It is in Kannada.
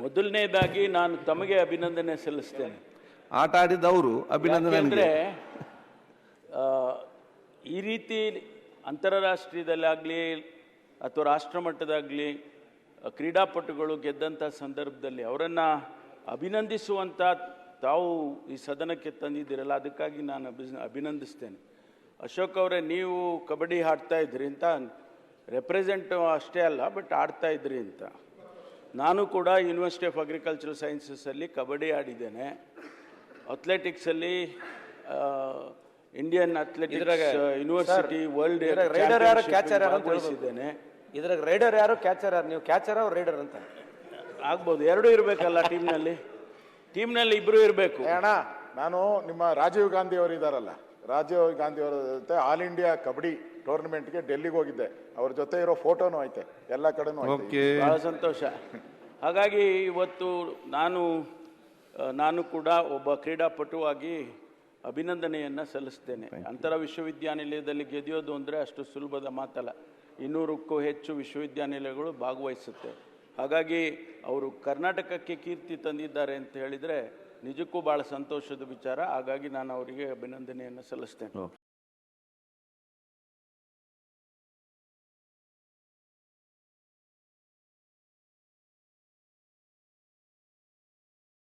ಮೊದಲನೇದಾಗಿ ನಾನು ತಮಗೆ ಅಭಿನಂದನೆ ಸಲ್ಲಿಸ್ತೇನೆ. ಆಟ ಆಡಿದವರು ಅಭಿನಂದನೆ. ಅಂದರೆ ಈ ರೀತಿ ಅಂತಾರಾಷ್ಟ್ರೀಯದಲ್ಲಾಗಲಿ ಅಥವಾ ರಾಷ್ಟ್ರ ಮಟ್ಟದಾಗಲಿ ಕ್ರೀಡಾಪಟುಗಳು ಗೆದ್ದಂಥ ಸಂದರ್ಭದಲ್ಲಿ ಅವರನ್ನು ಅಭಿನಂದಿಸುವಂಥ ತಾವು ಈ ಸದನಕ್ಕೆ ತಂದಿದ್ದೀರಲ್ಲ, ಅದಕ್ಕಾಗಿ ನಾನು ಅಭಿನಂದಿಸ್ತೇನೆ. ಅಶೋಕ್ ಅವರೇ, ನೀವು ಕಬಡ್ಡಿ ಆಡ್ತಾ ಇದ್ರಿ ಅಂತ, ರೆಪ್ರೆಸೆಂಟ್ ಅಷ್ಟೇ ಅಲ್ಲ ಬಟ್ ಆಡ್ತಾ ಇದ್ರಿ ಅಂತ. ನಾನು ಕೂಡ ಯೂನಿವರ್ಸಿಟಿ ಆಫ್ ಅಗ್ರಿಕಲ್ಚರಲ್ ಸೈನ್ಸಸ್ಸಲ್ಲಿ ಕಬಡ್ಡಿ ಆಡಿದ್ದೇನೆ. ಅಥ್ಲೆಟಿಕ್ಸಲ್ಲಿ ಇಂಡಿಯನ್ ಅಥ್ಲೆಟಿಕ್ಸ್ ಯೂನಿವರ್ಸಿಟಿ ವರ್ಲ್ಡ್ ಭಾಗವಹಿಸಿದ್ದೇನೆ. ಇದ್ರಾಗ ರೈಡರ್ ಯಾರು, ಕ್ಯಾಚರ್ ಯಾರು? ನೀವು ಕ್ಯಾಚರ್ ಅವ್ರು ರೈಡರ್ ಅಂತ ಆಗ್ಬೋದು, ಎರಡೂ ಇರಬೇಕಲ್ಲ ಟೀಮ್ನಲ್ಲಿ ಇಬ್ಬರು ಇರಬೇಕು. ಅಣ್ಣ, ನಾನು ನಿಮ್ಮ ರಾಜೀವ್ ಗಾಂಧಿ ಅವರು ಇದ್ದಾರಲ್ಲ, ರಾಜೀವ್ ಗಾಂಧಿ ಅವರ ಜೊತೆ ಆಲ್ ಇಂಡಿಯಾ ಕಬಡ್ಡಿ ಟೂರ್ನಮೆಂಟ್ಗೆ ಡೆಲ್ಲಿಗೆ ಹೋಗಿದ್ದೆ. ಅವ್ರ ಜೊತೆ ಇರೋ ಫೋಟೋನು ಐತೆ, ಎಲ್ಲ ಕಡೆನೂ ಐತೆ. ಬಹಳ ಸಂತೋಷ. ಹಾಗಾಗಿ ಇವತ್ತು ನಾನು ಕೂಡ ಒಬ್ಬ ಕ್ರೀಡಾಪಟುವಾಗಿ ಅಭಿನಂದನೆಯನ್ನು ಸಲ್ಲಿಸ್ತೇನೆ. ಅಂತರ ವಿಶ್ವವಿದ್ಯಾನಿಲಯದಲ್ಲಿ ಗೆದಿಯೋದು ಅಂದರೆ ಅಷ್ಟು ಸುಲಭದ ಮಾತಲ್ಲ. 200ಕ್ಕೂ ಹೆಚ್ಚು ವಿಶ್ವವಿದ್ಯಾನಿಲಯಗಳು ಭಾಗವಹಿಸುತ್ತೆ. ಹಾಗಾಗಿ ಅವರು ಕರ್ನಾಟಕಕ್ಕೆ ಕೀರ್ತಿ ತಂದಿದ್ದಾರೆ ಅಂತ ಹೇಳಿದರೆ ನಿಜಕ್ಕೂ ಭಾಳ ಸಂತೋಷದ ವಿಚಾರ. ಹಾಗಾಗಿ ನಾನು ಅವರಿಗೆ ಅಭಿನಂದನೆಯನ್ನು ಸಲ್ಲಿಸ್ತೇನೆ.